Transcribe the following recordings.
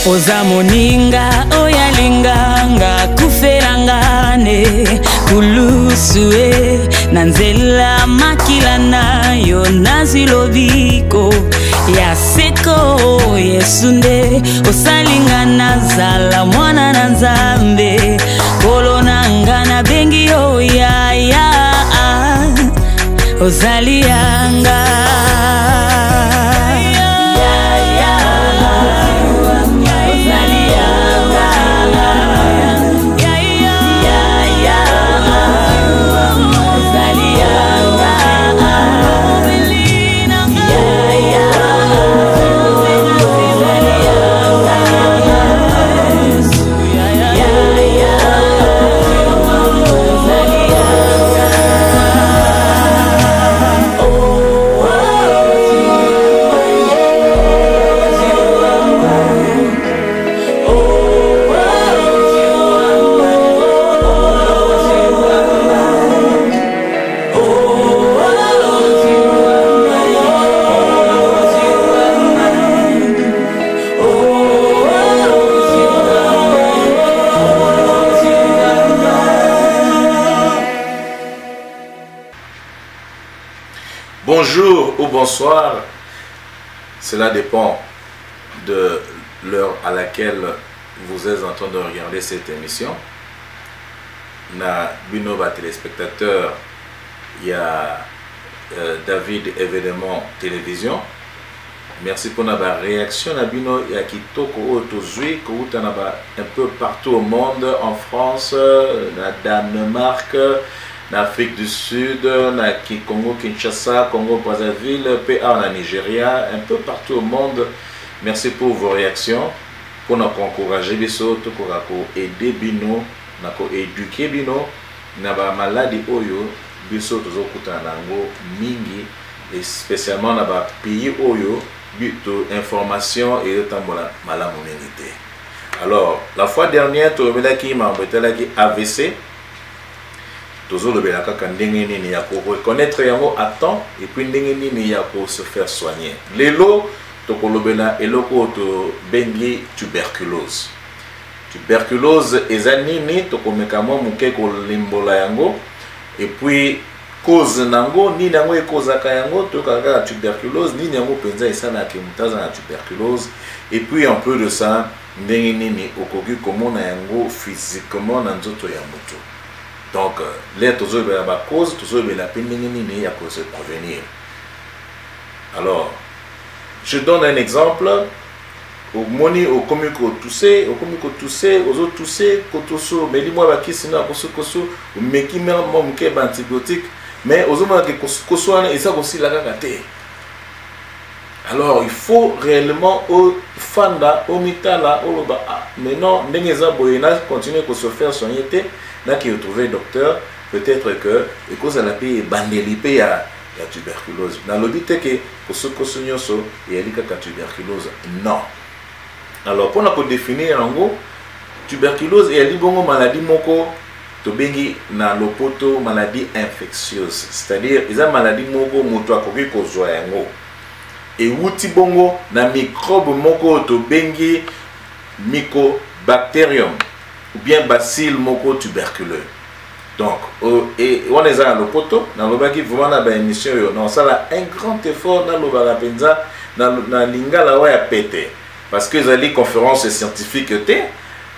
Oza moninga oyalinganga kuferangane kulusue nanzela makila nayo nazilobiko ya seko yesunde osalinga nazala mwana na nzambe kolonanga na bengi oya ya ozalianga Bonjour ou bonsoir, cela dépend de l'heure à laquelle vous êtes en train de regarder cette émission. Na bino ba téléspectateurs, il y a David événement télévision. Merci pour la réaction na bino ya kitoko otozui ko utana ba un peu partout au monde, en France, na Danemark, en Afrique du Sud, na Congo Kinshasa, Congo Brazzaville, PA en Nigeria, un peu partout au monde. Merci pour vos réactions, pour nous encourager biso, pour aider bino, pour éduquer bino, na ba maladie oyo biso tozo kutana nango mingi, et spécialement na ba pays oyo bito information et tambola malamu nengite. Alors la fois dernière to belaki mambetelaki AVC. Toujours le belaka kandenge nini ya ko reconnaître yango à temps et puis ndenge nini ya ko se faire soigner. Lelo to kolobela eloko to bengi tuberculose. Tuberculose ezanini to komekamo muke ko limbola yango et puis cause nango ni nango ekozaka yango to kaka tuberculose ni nango penza esana ke mutaza na tuberculose et puis un peu de ça ndenge nini okoki komona yango physiquement na nzoto ya mutu. Donc, les toujours la cause, toujours la peine à cause de prévenir. Alors, je donne un exemple. Au moni, au comico toussé, aux autres toussé, kotoso, mais dis-moi qui sinon à koso, mais qui met mon keb antibiotique, mais aux hommes qui koso et ça aussi la gâté. Alors, il faut réellement au fanda, au mitala, au loba. Mais non, n'engeza boyena continuer à se faire soigner. Là qui a trouvé docteur, peut-être que et cause à la paix bandélipé à la tuberculose. Dans le but que pour ce que sonyoso et elle a tuberculose non. Alors pour nous définir en gros tuberculose et elle bongo maladie moko to bengi na lopoto maladie infectieuse. C'est-à-dire ils ont maladie moko moto akoki kozwa yango. Et wuti bongo na microbe moko to bengi mycobacterium ou bien bacille moko tuberculeux. Donc, et on est à l'opoto, dans le baki vraiment na ba émission yo, non ça là un grand effort dans le barapenza, dans lingala wa ya pété, parce que les conférences scientifiques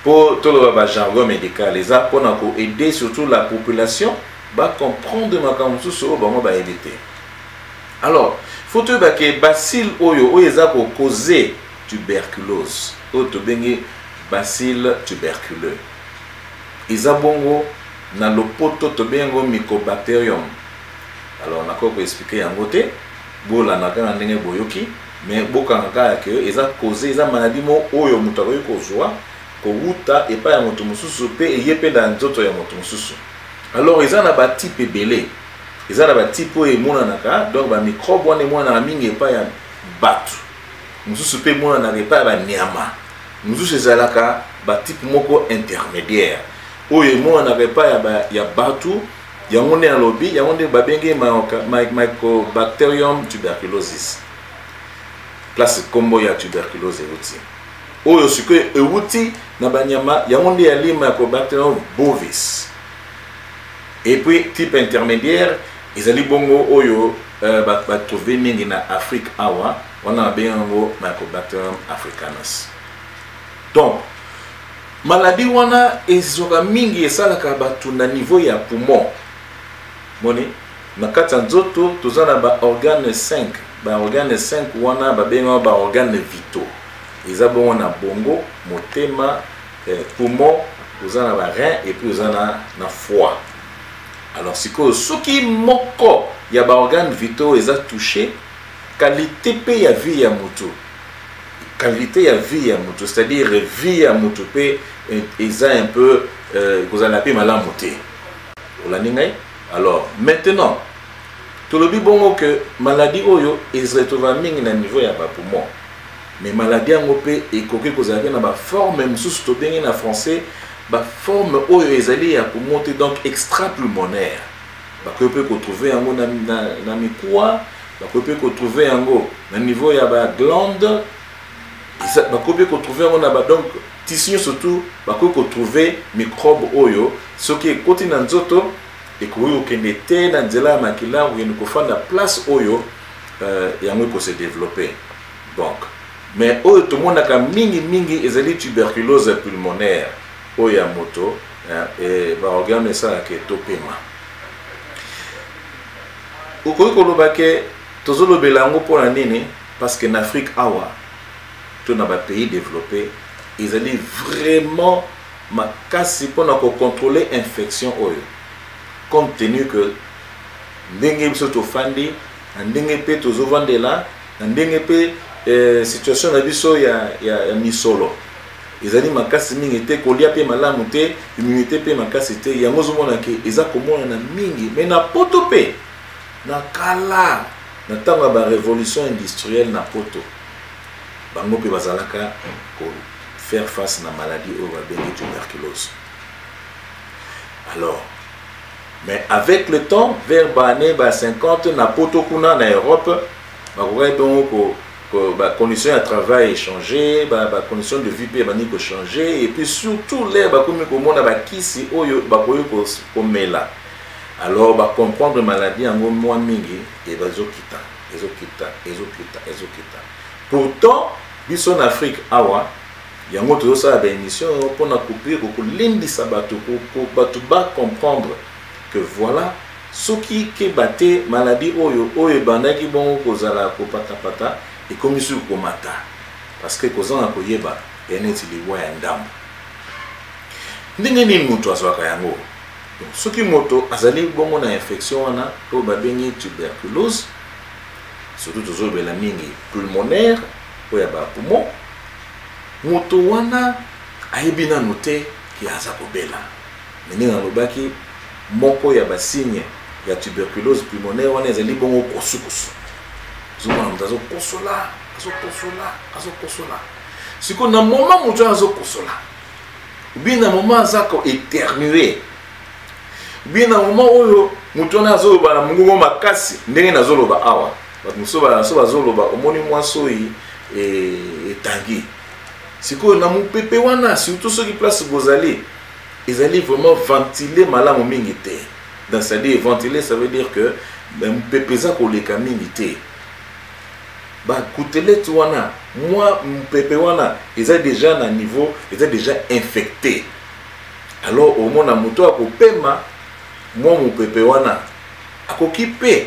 pour tout le jargon médical, les a pour aider surtout la population, ba comprendre makamsu so ba mo ba éviter. Alors, faut que bacille oyo eza ko causer tuberculose, o to bengi bacille tuberculeux. Isabongo na lopoto to bengo mycobacterium. Alors on a quoi expliquer en côté, bola na kana ndenge boyoki, mais boka ngaka ke eza causé eza maladie mo oyo mutaro ko zwa ko wuta et pas ya moto mususu pe yepe na nzoto ya moto mususu. Alors eza na ba type belé. Eza na ba type o emona naka, donc ba microbe wana mona mingi pa ya batu. Mususu pe mona na pas ba nyama. Mususu ezalaka ba type moko intermédiaire. Oyo mo n'avait pas ya batu ya ngone na lobby ya ngone babenge mycobacterium tuberculosis place combo ya tuberculose aussi. oyo sikoyo euti na banyama yango nde ya lima ya Mycobacterium bovis. Et puis type intermédiaire ezali bongo oyo batrouve mingi na Afrique awa wana babengango Mycobacterium africanus. Donc maladie wana ezoka mingi esalaka batu na niveau ya poumon. Moni na kati ya nzoto toza na ba organe 5 wana babenga ba organe vitaux. Eza bongo na bongo, motema, poumon, toza na ba rein et puis toza na foie. Alors sikoyo soki moko ya ba organe vitaux eza touché, qualité pe ya vie ya mutu. Qualité ya vie ya mutu, c'est-à-dire vie ya mutu pe eza un peu kozala pe malamu te. Olaningai? Alors maintenant tolobi bongo que maladie oyo ezretrouva mingi na niveau ya ba poumon. Mais maladie yango pe ekoki kozala na ba forme mosusu tobengi na français ba forme oyo ezali ya poumon te, donc extra-pulmonaire. Bakoki pe kotrouver yango na mikuwa, bakoki pe kotrouver yango na niveau ya ba glande, bakoki pe kotrouver yango na ba donc tissu surtout bakoki kotrouver microbe oyo soki ekoti na nzoto ekoki okende te na nzela ya makila okende kofanda place oyo yango eko se développer. Donc mais oyo tomonaka mingi ezali tuberculose pulmonaire oyo ya moto et ba organe esalaka etopema. Okoki koloba ke tozolobela yango mpona nini? Parce que en Afrique awa to na ba pays développés ezali vraiment makasi mpona kocontrôler infection oyo, compte tenu que ndenge biso tofandi na ndenge pe tozovandela na ndenge pe situation na biso ya misolo ezali makasi mingi te, kolia pe malamu te, immunité pe makasi te, yango zomona ke eza komona na mingi. Mais na poto pe na kala na tanga ba révolution industrielle na poto bango pe bazalaka ko faire face na maladie oyo babengi tuberculose. Alors mais avec le temps vers l'année 50 na poto kuna na Europe bakokai bongo ba conditions de travail changé, ba conditions de vie pe bani ko changer, et puis surtout les bakomi komona ba kisi oyo bakoyi ko mela. Alors ba comprendre maladie yango mwa mingi et bazokita. Pourtant biso na Afrique awa yango tozo ba émission pour na couper ko lindisa bato ko bato ba comprendre que voilà soki ke bate maladie oyo bandaki bongo kozala ko pata et comme sur komata parce que kozana koyeba eneti liwa ya ndambo ndenge ni mutu azwaka yango. Soki moto azali bongo na infection wana to babengi tuberculose, surtout tozobela mingi pulmonaire oya ba poumon, moto wana ayebi nanu te ki aza kobela. Ndenge nalobaki moko ya basigne ya tuberculose pulmonaire wana ezali bongo kosukusu. Zuma mtazo kosola. Siko na moment moto azo kosola. Bi na moment azako éternuer. Bi na moment oyo moto na azo ba na mungu makasi ndenge nazoloba awa. Bat musoba bazoloba omoni mwasoi etangi. Siko na mupepe wana surtout ceux qui place gozali ezali vraiment ventiler malamu mingi te. Dans ça dit ventiler ça veut dire que mupepe za koleka mingi te. Ba kutele tu wana moi mupepe wana eza déjà na niveau eza déjà infecté. Alors au mona moto akopema moi mupepe wana akokipe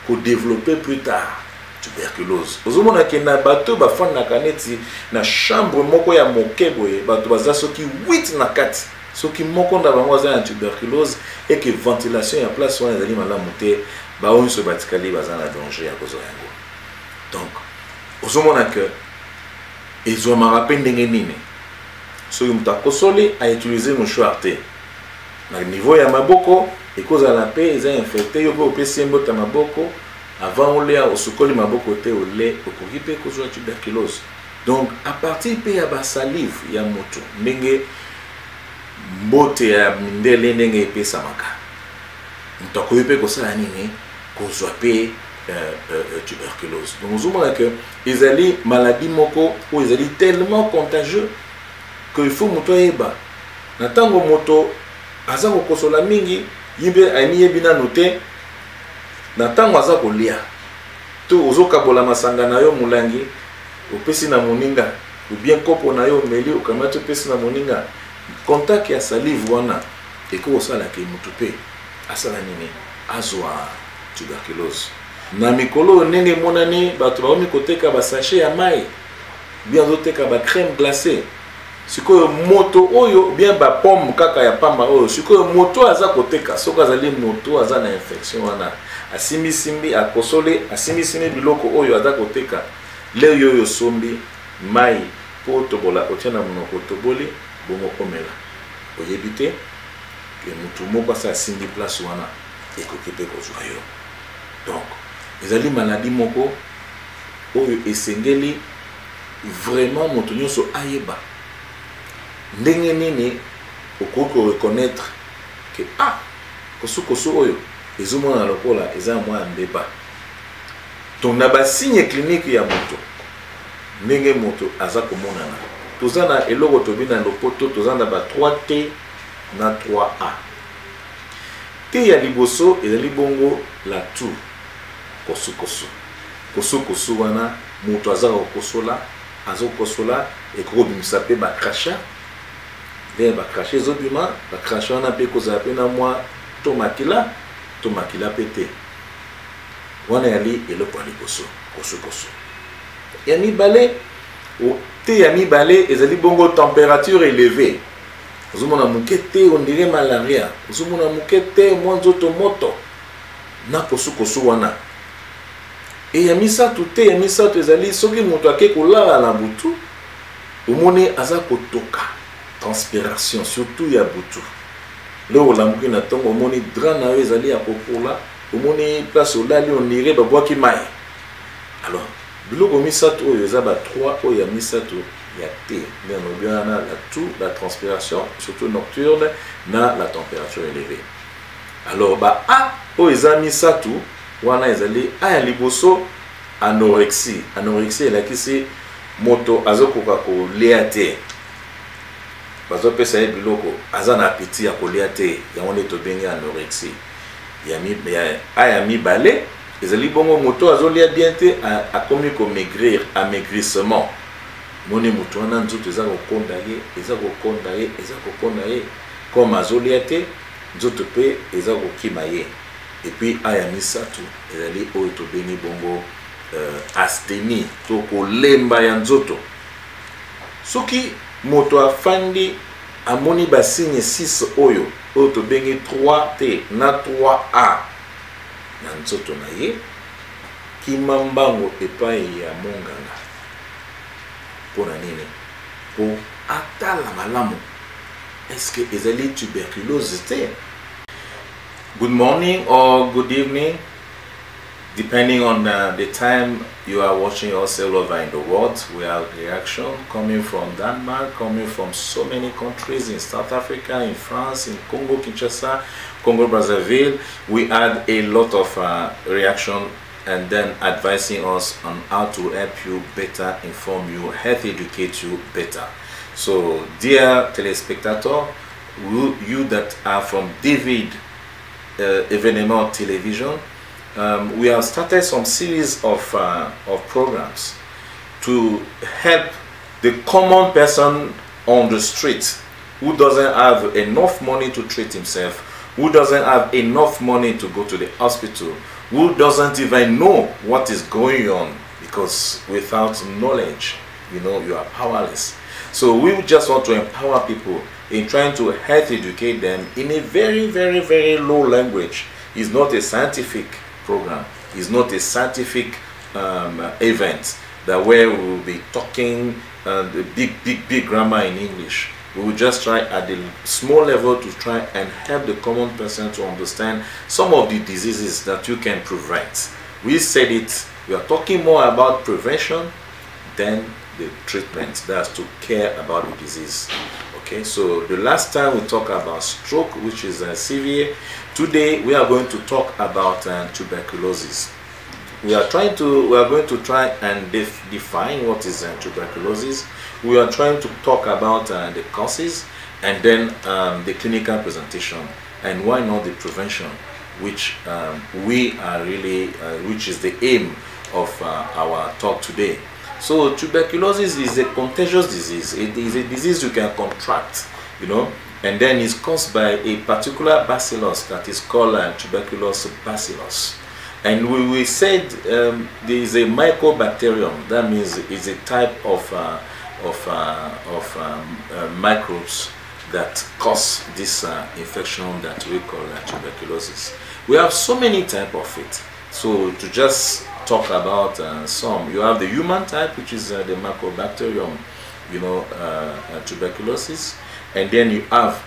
ko développer plus tard tuberculose. Ozomona ke na bato bafanda kaneti na chambre moko ya mokeboye bato baza soki 8 na 4 soki moko na bango za tuberculose et que ventilation ya place wana ezali malamu te ba onso batikali baza na danger ya kozo yango. Donc ozomona que ezo marape ndenge nini soki muta kosoli a utiliser mouchoir te na niveau ya maboko ekozala pe eza infecté yo pe sembo ta maboko avant olia osukoli maboko te ole okoki pe kozwa tuberculose. Donc à partir pe ya ba salive ya moto ndenge mbote ya mindele ndenge epesamaka mutakoyi pe kosala nini kozwa pe tuberculose. Donc vous voyez que les ali maladie moko ou ils ali tellement contagieux que il faut moto eba. Na tango moto aza ko kosola mingi yimbe ayini yebina note na tango aza kolia to ozoka bola masanga na yo mulangi opesi na moninga ou bien kopo na yo meli okamati opesi na moninga contact ya salive wana eko osala ke moto pe asala nini azwa tuberculose. Na mikolo nenge monani bato baomi koteka ba sachet ya mai bien zoteka ba crème glacée sikoyo moto oyo bien ba pomme kaka ya pamba oyo sikoyo moto aza koteka soko azali moto aza na infection wana asimbi akosole asimbi biloko oyo aza koteka leo yoyo sombi mai po tobola otiana monoko toboli bongo komela oyebite ke moto moko asa asimbi place wana ekoki pe kozwa yo. Donc ezali maladie moko oyo esengeli vraiment moto nyonso ayeba ndenge nini okoki reconnaître que kosu oyo ezomona lokola eza mwa mbeba. Donc na ba signe clinique ya moto ndenge moto aza komonana toza na eloko tobina lopoto toza na ba 3T na 3A. T ya liboso ezali bongo la toux kosu wana moto aza kokosola ekobimisa pe bakrasha nde bakrasha ezobima bakrasha wana mpe kozala mpe na mwa to makila pe te wana yali eloko ya liboso kosu ya mibale te ya mibale ezali bongo température élevée ozomona moke te ondire malaria ozomona moke te mwa nzoto moto na kosu wana. Et ya misato te ya misato ezali soki moto ake kolala na butu omoni aza kotoka transpiration surtout ya butu leo olamuki na tongo omoni dra na yo ezali ya kopola omoni place olali onire babwaki mai. Alors biloko misato oyo eza ba 3 oyo ya misato ya te bien obiana la toux, la transpiration surtout nocturne na la température élevée. Alors ba a oyo eza misato wana ezali aya liboso anorexie elakisi moto azokoka kolia te bazopesa ye biloko aza na appétit ya kolia te yango nde tobengi anorexie. Aya mibale ezali bongo moto azolia bien te akomi komaigrir amaigrissement moni moto wana nzoto eza kokonda ye comme azolia te nzoto pe eza kokima ye. Et puis aya misato ezali oyo tobengi bongo asthénie to kolemba ya nzoto. Soki moto afandi amoni ba signe 6 oyo tobengi 3T na 3A na nzoto na ye kimambango epai ya monganga pona nini po atala malamu est-ce que ezali tuberculose te. Good morning or good evening, depending on the time you are watching us all over in the world. We have reaction coming from Denmark, coming from so many countries in South Africa, in France, in Congo, Kinshasa, Congo, Brazzaville. We had a lot of reaction and then advising us on how to help you better, inform you, health educate you better. So, dear telespectator, you that are from David Evenement Television, we have started some series of programs to help the common person on the street who doesn't have enough money to treat himself, who doesn't have enough money to go to the hospital, who doesn't even know what is going on, because without knowledge, you are powerless. So we just want to empower people in trying to health educate them in a very, very, very low language. It's not a scientific program. It's not a scientific event that where we will be talking the big grammar in English. We will just try at the small level to try and help the common person to understand some of the diseases that you can prevent. We said it, we are talking more about prevention than the treatment. That's to care about the disease. Okay, so the last time we talked about stroke, which is severe. Today we are going to talk about tuberculosis. we are going to try and define what is tuberculosis. We are trying to talk about the causes, and then the clinical presentation, and why not the prevention, which we are really, which is the aim of our talk today. So tuberculosis is a contagious disease. It is a disease you can contract, you know, and then it's caused by a particular bacillus that is called tuberculous bacillus. And we said there is a mycobacterium. That means it's a type of microbes that cause this infection that we call tuberculosis. We have so many types of it. So to just talk about some, you have the human type, which is the mycobacterium, you know, tuberculosis, and then you have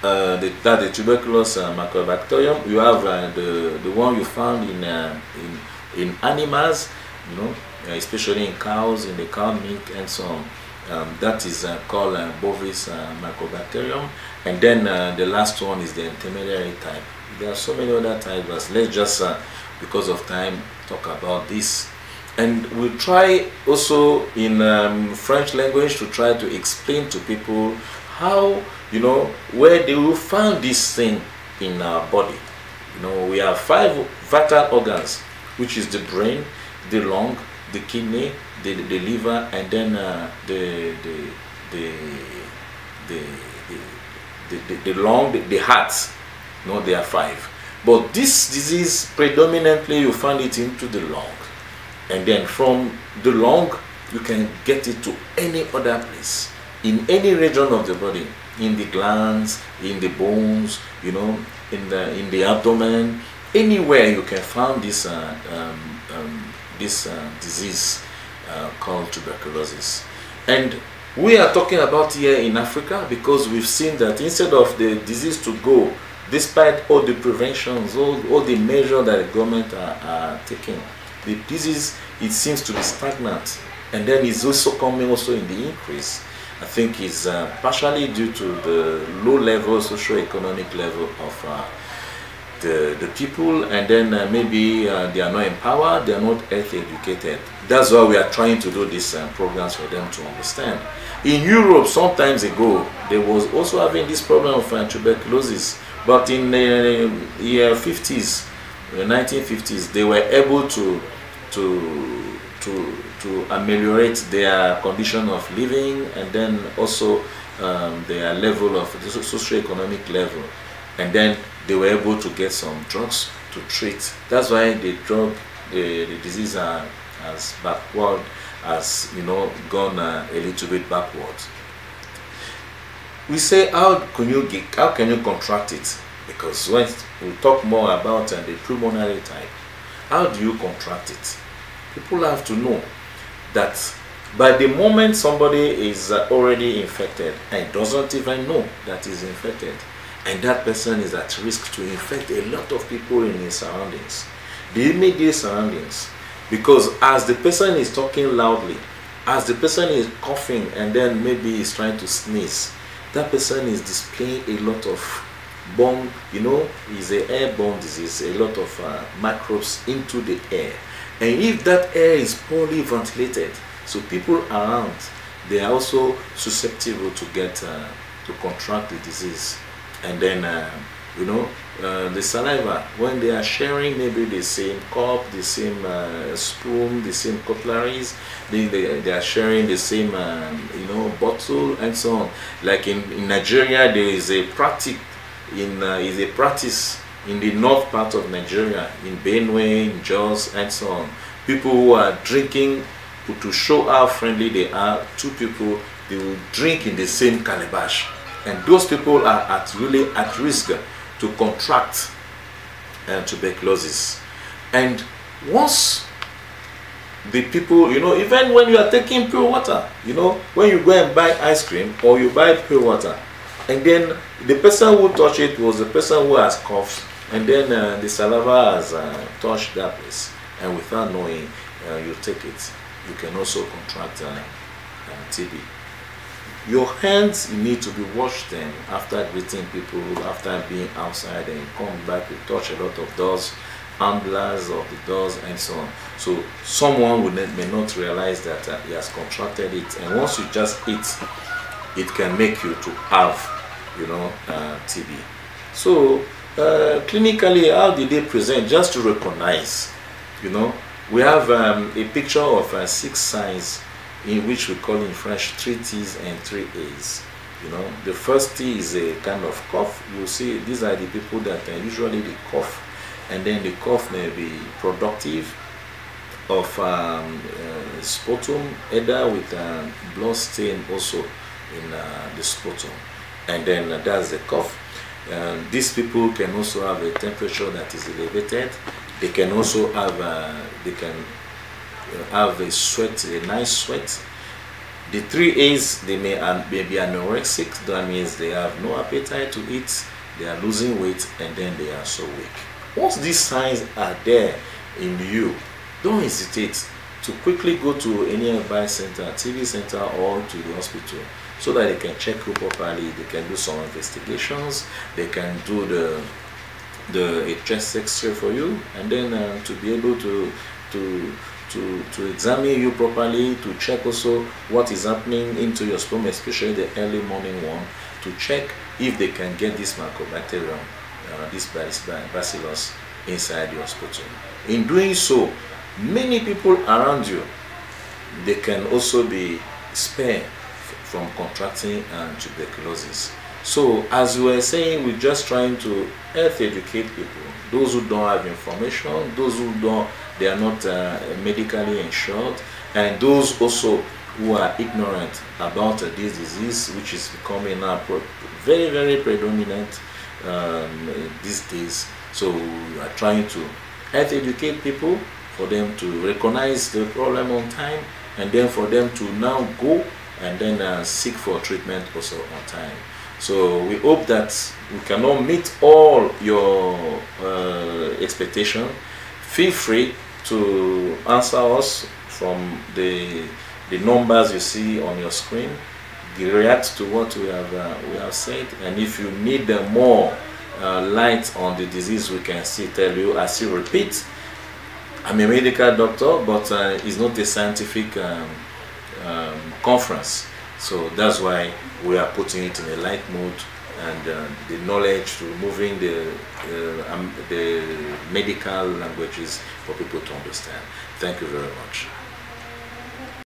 the tuberculous mycobacterium. You have the one you found in animals, you know, especially in cows, in the cow milk and so on. That is called bovis mycobacterium. And then the last one is the intermediary type. There are so many other types, but let's just because of time talk about this. And we try also in French language to try to explain to people how, you know, where they will find this thing in our body. You know, we have 5 vital organs, which is the brain, the lung, the kidney, the liver, and then the lung, the heart. No, there are 5. But this disease predominantly you find it into the lung, and then from the lung you can get it to any other place, in any region of the body, in the glands, in the bones, you know, in the abdomen, anywhere you can find this disease called tuberculosis. And we are talking about here in Africa because we've seen that instead of the disease to go, despite all the preventions, all the measures that the government are taking, the disease, it seems to be stagnant, and then it's also coming also in the increase. I think it's partially due to the low level, socio-economic level of the people, and then maybe they are not empowered, they are not health educated. That's why we are trying to do these programs for them to understand. In Europe, some times ago, they was also having this problem of tuberculosis, but in the year 50s, 1950s, they were able to ameliorate their condition of living, and then also their level of socio-economic level, and then they were able to get some drugs to treat. That's why the disease has backward, has, you know, gone a little bit backwards. We say, how can you contract it? Because when we talk more about the pulmonary type, how do you contract it? People have to know that by the moment somebody is already infected and doesn't even know that he's infected, and that person is at risk to infect a lot of people in his surroundings, the immediate surroundings, because as the person is talking loudly, as the person is coughing, and then maybe he's trying to sneeze, that person is displaying a lot of bone, you know, is an airborne disease, a lot of microbes into the air. And if that air is poorly ventilated, so people around, they are also susceptible to get to contract the disease. And then you know, the saliva, when they are sharing maybe the same cup, the same spoon, the same cutleries, they are sharing the same you know, bottle and so on. Like in Nigeria, there is a practice in the north part of Nigeria, in Benue, in Jos, and so on. People who are drinking, to show how friendly they are, 2 people, they will drink in the same calabash, and those people are really at risk to contract tuberculosis. And once the people, you know, even when you are taking pure water, you know, when you go and buy ice cream or you buy pure water, and then the person who touched it was the person who has coughed, and then the saliva has touched that place, and without knowing, you take it, you can also contract TB. Your hands, you need to be washed them after greeting people, after being outside, and you come back, you touch a lot of doors, handlers of the doors and so on. So someone may not realize that he has contracted it, and once you just eat, it can make you to have, you know, TB. So clinically, how did they present? Just to recognize, you know, we have a picture of 6 signs in which we call in French 3 T's and 3 A's. You know, the first T is a kind of cough. You see, these are the people that usually they cough, and then the cough may be productive of sputum, either with blood stain also in the sputum, and then that's the cough. These people can also have a temperature that is elevated. They can also have a sweat, a nice sweat. The 3 A's, they may be anorexic. That means they have no appetite to eat, they are losing weight, and then they are so weak. Once these signs are there in you, don't hesitate to quickly go to any advice center, TB center, or to the hospital, so that they can check you properly. They can do some investigations, they can do a chest X-ray for you, and then to be able to examine you properly, to check also what is happening into your sperm, especially the early morning one, to check if they can get this Mycobacterium, this bacillus inside your sputum. In doing so, many people around you, they can also be spared from contracting tuberculosis. So as we were saying, we're just trying to health educate people, those who don't have information, those who don't, they are not medically insured, and those also who are ignorant about this disease, which is becoming now very, very predominant these days. So we are trying to health educate people, for them to recognize the problem on time, and then for them to now go and then seek for treatment also on time. So we hope that we cannot meet all your expectations. Feel free to answer us from the numbers you see on your screen. React to what we have said, and if you need more light on the disease, we can still tell you. I still repeat, I'm a medical doctor, but it's not a scientific conference. So that's why we are putting it in a light mood, and the knowledge to moving the medical languages for people to understand. Thank you very much.